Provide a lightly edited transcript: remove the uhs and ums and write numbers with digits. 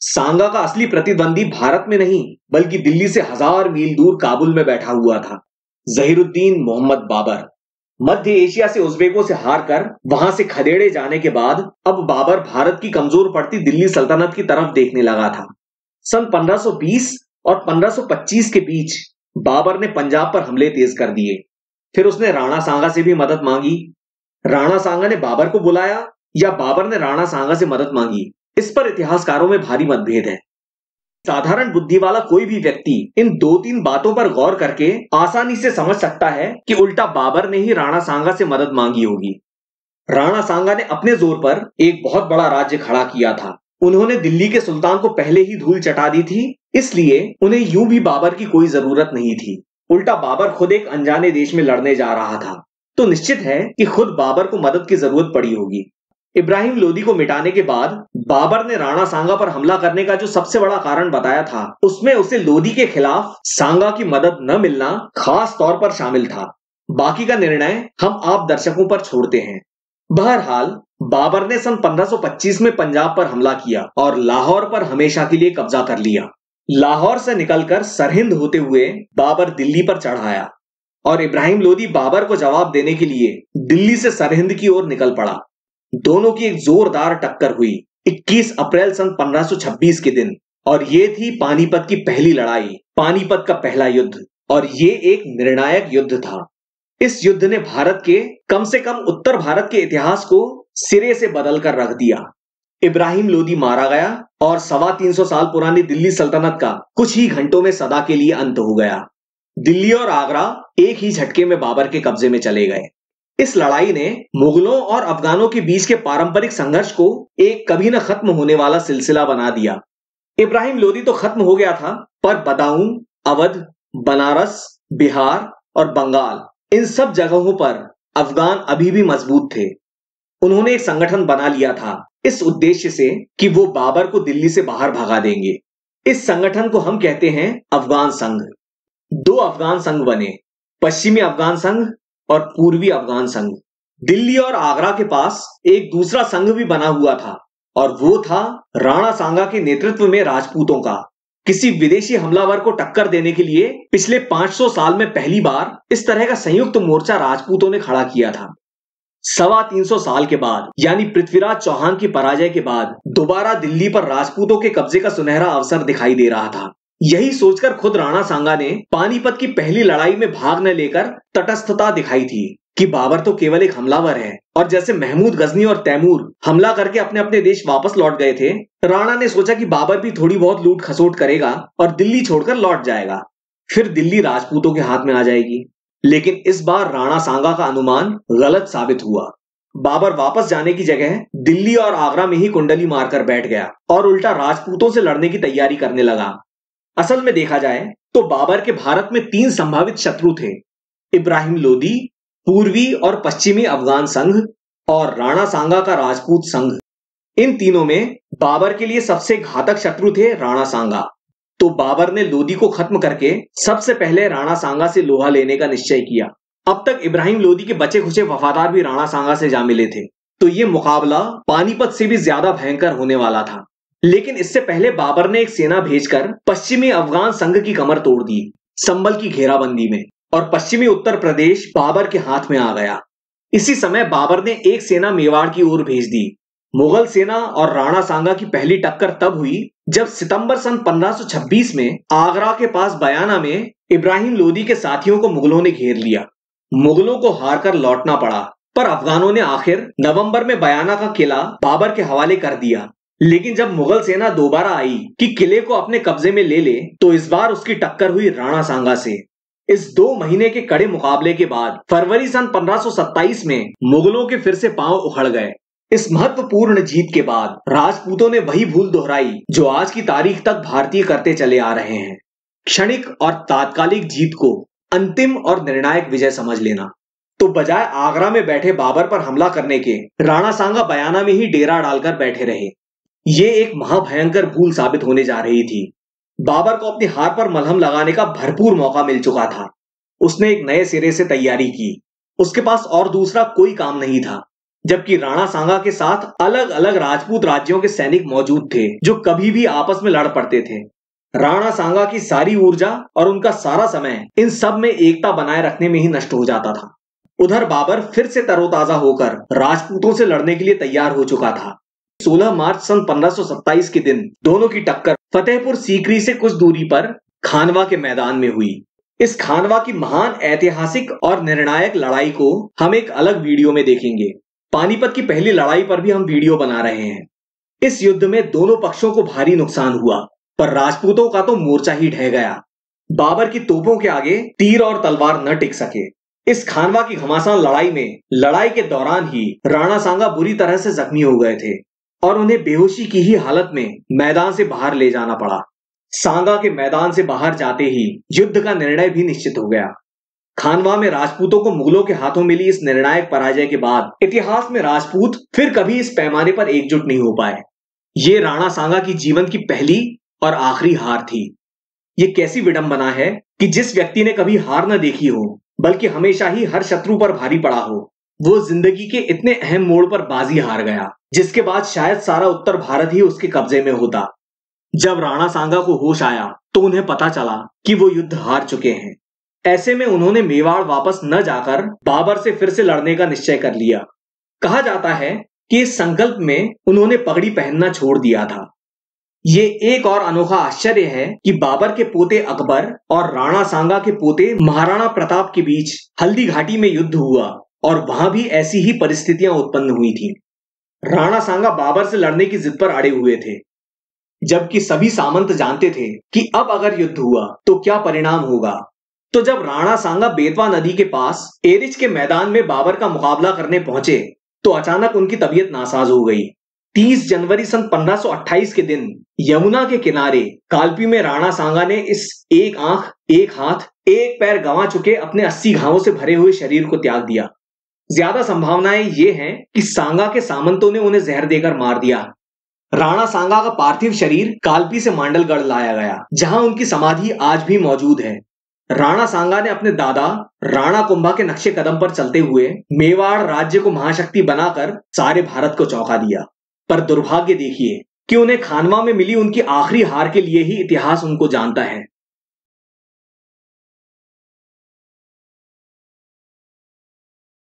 सांगा का असली प्रतिद्वंदी भारत में नहीं बल्कि दिल्ली से 1000 मील दूर काबुल में बैठा हुआ था। जहीरुद्दीन मोहम्मद बाबर मध्य एशिया से उज़्बेकों से हार कर वहां से खदेड़े जाने के बाद अब बाबर भारत की कमजोर पड़ती दिल्ली सल्तनत की तरफ देखने लगा था। सन 1520 और 1525 के बीच बाबर ने पंजाब पर हमले तेज कर दिए। फिर उसने राणा सांगा से भी मदद मांगी। राणा सांगा ने बाबर को बुलाया या बाबर ने राणा सांगा से मदद मांगी, इस पर इतिहासकारों में भारी मतभेद है। साधारण बुद्धि वाला कोई भी व्यक्ति इन 2-3 बातों पर गौर करके आसानी से समझ सकता है कि उल्टा बाबर ने ही राणा सांगा से मदद मांगी होगी। राणा सांगा ने अपने जोर पर एक बहुत बड़ा राज्य खड़ा किया था। उन्होंने दिल्ली के सुल्तान को पहले ही धूल चटा दी थी, इसलिए उन्हें यूं भी बाबर की कोई जरूरत नहीं थी। उल्टा बाबर खुद एक अनजाने देश में लड़ने जा रहा था, तो निश्चित है कि खुद बाबर को मदद की जरूरत पड़ी होगी। इब्राहिम लोदी को मिटाने के बाद बाबर ने राणा सांगा पर हमला करने का जो सबसे बड़ा कारण बताया था, उसमें उसे लोदी के खिलाफ सांगा की मदद न मिलना खास तौर पर शामिल था। बाकी का निर्णय हम आप दर्शकों पर छोड़ते हैं। बहरहाल बाबर ने सन 1525 में पंजाब पर हमला किया और लाहौर पर हमेशा के लिए कब्जा कर लिया। लाहौर से निकलकर सरहिंद होते हुए बाबर दिल्ली पर चढ़ आया और इब्राहिम लोदी बाबर को जवाब देने के लिए दिल्ली से सरहिंद की ओर निकल पड़ा। दोनों की एक जोरदार टक्कर हुई 21 अप्रैल सन 1526 के दिन, और ये थी पानीपत की पहली लड़ाई, पानीपत का पहला युद्ध, और ये एक निर्णायक युद्ध था। इस युद्ध ने भारत के, कम से कम उत्तर भारत के इतिहास को सिरे से बदल कर रख दिया। इब्राहिम लोदी मारा गया और 325 साल पुरानी दिल्ली सल्तनत का कुछ ही घंटों में सदा के लिए अंत हो गया। दिल्ली और आगरा एक ही झटके में बाबर के कब्जे में चले गए। इस लड़ाई ने मुगलों और अफगानों के बीच के पारंपरिक संघर्ष को एक कभी न खत्म होने वाला सिलसिला बना दिया। इब्राहिम लोदी तो खत्म हो गया था, पर बदाऊं, अवध, बनारस, बिहार और बंगाल, इन सब जगहों पर अफगान अभी भी मजबूत थे। उन्होंने एक संगठन बना लिया था इस उद्देश्य से कि वो बाबर को दिल्ली से बाहर भगा देंगे। इस संगठन को हम कहते हैं अफगान संघ। 2 अफगान संघ बने, पश्चिमी अफगान संघ और पूर्वी अफगान संघ। दिल्ली और आगरा के पास एक दूसरा संघ भी बना हुआ था, और वो था राणा सांगा के नेतृत्व में राजपूतों का। किसी विदेशी हमलावर को टक्कर देने के लिए पिछले 500 साल में पहली बार इस तरह का संयुक्त मोर्चा राजपूतों ने खड़ा किया था। 325 साल के बाद, यानी पृथ्वीराज चौहान की पराजय के बाद, दोबारा दिल्ली पर राजपूतों के कब्जे का सुनहरा अवसर दिखाई दे रहा था। यही सोचकर खुद राणा सांगा ने पानीपत की पहली लड़ाई में भाग न लेकर तटस्थता दिखाई थी कि बाबर तो केवल एक हमलावर है, और जैसे महमूद गजनी और तैमूर हमला करके अपने अपने देश वापस लौट गए थे, राणा ने सोचा कि बाबर भी थोड़ी बहुत लूट खसोट करेगा और दिल्ली छोड़कर लौट जाएगा, फिर दिल्ली राजपूतों के हाथ में आ जाएगी। लेकिन इस बार राणा सांगा का अनुमान गलत साबित हुआ। बाबर वापस जाने की जगह दिल्ली और आगरा में ही कुंडली मारकर बैठ गया और उल्टा राजपूतों से लड़ने की तैयारी करने लगा। असल में देखा जाए तो बाबर के भारत में 3 संभावित शत्रु थे, इब्राहिम लोदी, पूर्वी और पश्चिमी अफगान संघ और राणा सांगा का राजपूत संघ। इन तीनों में बाबर के लिए सबसे घातक शत्रु थे राणा सांगा। तो बाबर ने लोदी को खत्म करके सबसे पहले राणा सांगा से लोहा लेने का निश्चय किया। अब तक इब्राहिम लोदी के बचे खुचे वफादार भी राणा सांगा से जा मिले थे, तो ये मुकाबला पानीपत से भी ज्यादा भयंकर होने वाला था। लेकिन इससे पहले बाबर ने एक सेना भेजकर पश्चिमी अफगान संघ की कमर तोड़ दी संभल की घेराबंदी में, और पश्चिमी उत्तर प्रदेश बाबर के हाथ में आ गया। इसी समय बाबर ने एक सेना मेवाड़ की ओर भेज दी। मुगल सेना और राणा सांगा की पहली टक्कर तब हुई जब सितंबर सन 1526 में आगरा के पास बयाना में इब्राहिम लोदी के साथियों को मुगलों ने घेर लिया। मुगलों को हारकर लौटना पड़ा, पर अफगानों ने आखिर नवंबर में बयाना का किला बाबर के हवाले कर दिया। लेकिन जब मुगल सेना दोबारा आई कि किले को अपने कब्जे में ले ले, तो इस बार उसकी टक्कर हुई राणा सांगा से। इस 2 महीने के कड़े मुकाबले के बाद फरवरी सन 1527 में मुगलों के फिर से पांव उखड़ गए। इस महत्वपूर्ण जीत के बाद राजपूतों ने वही भूल दोहराई जो आज की तारीख तक भारतीय करते चले आ रहे हैं, क्षणिक और तात्कालिक जीत को अंतिम और निर्णायक विजय समझ लेना। तो बजाय आगरा में बैठे बाबर पर हमला करने के, राणा सांगा बयाना में ही डेरा डालकर बैठे रहे। ये एक महाभयंकर भूल साबित होने जा रही थी। बाबर को अपनी हार पर मलहम लगाने का भरपूर मौका मिल चुका था। उसने एक नए सिरे से तैयारी की। उसके पास और दूसरा कोई काम नहीं था। जबकि राणा सांगा के साथ अलग अलग राजपूत राज्यों के सैनिक मौजूद थे जो कभी भी आपस में लड़ पड़ते थे। राणा सांगा की सारी ऊर्जा और उनका सारा समय इन सब में एकता बनाए रखने में ही नष्ट हो जाता था। उधर बाबर फिर से तरोताजा होकर राजपूतों से लड़ने के लिए तैयार हो चुका था। 16 मार्च सन 1527 के दिन दोनों की टक्कर फतेहपुर सीकरी से कुछ दूरी पर खानवा के मैदान में हुई। इस खानवा की महान ऐतिहासिक और निर्णायक लड़ाई को हम एक अलग वीडियो में देखेंगे। पानीपत की पहली लड़ाई पर भी हम वीडियो बना रहे हैं। इस युद्ध में दोनों पक्षों को भारी नुकसान हुआ, पर राजपूतों का तो मोर्चा ही ढह गया। बाबर की तोपों के आगे तीर और तलवार न टिक सके। इस खानवा की घमासान लड़ाई में लड़ाई के दौरान ही राणा सांगा बुरी तरह से जख्मी हो गए थे और उन्हें बेहोशी की ही हालत में मैदान से बाहर ले जाना पड़ा। सांगा के मैदान से बाहर जाते ही युद्ध का निर्णय भी निश्चित हो गया। खानवा में राजपूतों को मुगलों के हाथों मिली इस निर्णायक पराजय के बाद इतिहास में राजपूत फिर कभी इस पैमाने पर एकजुट नहीं हो पाए। ये राणा सांगा की जीवन की पहली और आखिरी हार थी। ये कैसी विडंबना है कि जिस व्यक्ति ने कभी हार न देखी हो बल्कि हमेशा ही हर शत्रु पर भारी पड़ा हो, वो जिंदगी के इतने अहम मोड़ पर बाजी हार गया, जिसके बाद शायद सारा उत्तर भारत ही उसके कब्जे में होता। जब राणा सांगा को होश आया तो उन्हें पता चला कि वो युद्ध हार चुके हैं। ऐसे में उन्होंने मेवाड़ वापस न जाकर बाबर से फिर से लड़ने का निश्चय कर लिया। कहा जाता है कि इस संकल्प में उन्होंने पगड़ी पहनना छोड़ दिया था। ये एक और अनोखा आश्चर्य है कि बाबर के पोते अकबर और राणा सांगा के पोते महाराणा प्रताप के बीच हल्दी घाटी में युद्ध हुआ और वहां भी ऐसी ही परिस्थितियां उत्पन्न हुई थी। राणा सांगा बाबर से लड़ने की जिद पर अड़े हुए थे, जबकि सभी सामंत जानते थे कि अब अगर युद्ध हुआ तो क्या परिणाम होगा। तो जब राणा सांगा बेतवा नदी के पास एरिच के मैदान में बाबर का मुकाबला करने पहुंचे तो अचानक उनकी तबीयत नासाज हो गई। 30 जनवरी सन 1528 के दिन यमुना के किनारे कालपी में राणा सांगा ने इस एक आंख, एक हाथ, एक पैर गंवा चुके अपने 80 घावों से भरे हुए शरीर को त्याग दिया। ज्यादा संभावनाएं ये हैं कि सांगा के सामंतों ने उन्हें जहर देकर मार दिया। राणा सांगा का पार्थिव शरीर कालपी से मांडलगढ़ लाया गया, जहां उनकी समाधि आज भी मौजूद है। राणा सांगा ने अपने दादा राणा कुंभा के नक्शे कदम पर चलते हुए मेवाड़ राज्य को महाशक्ति बनाकर सारे भारत को चौंका दिया। पर दुर्भाग्य देखिए कि उन्हें खानवा में मिली उनकी आखिरी हार के लिए ही इतिहास उनको जानता है।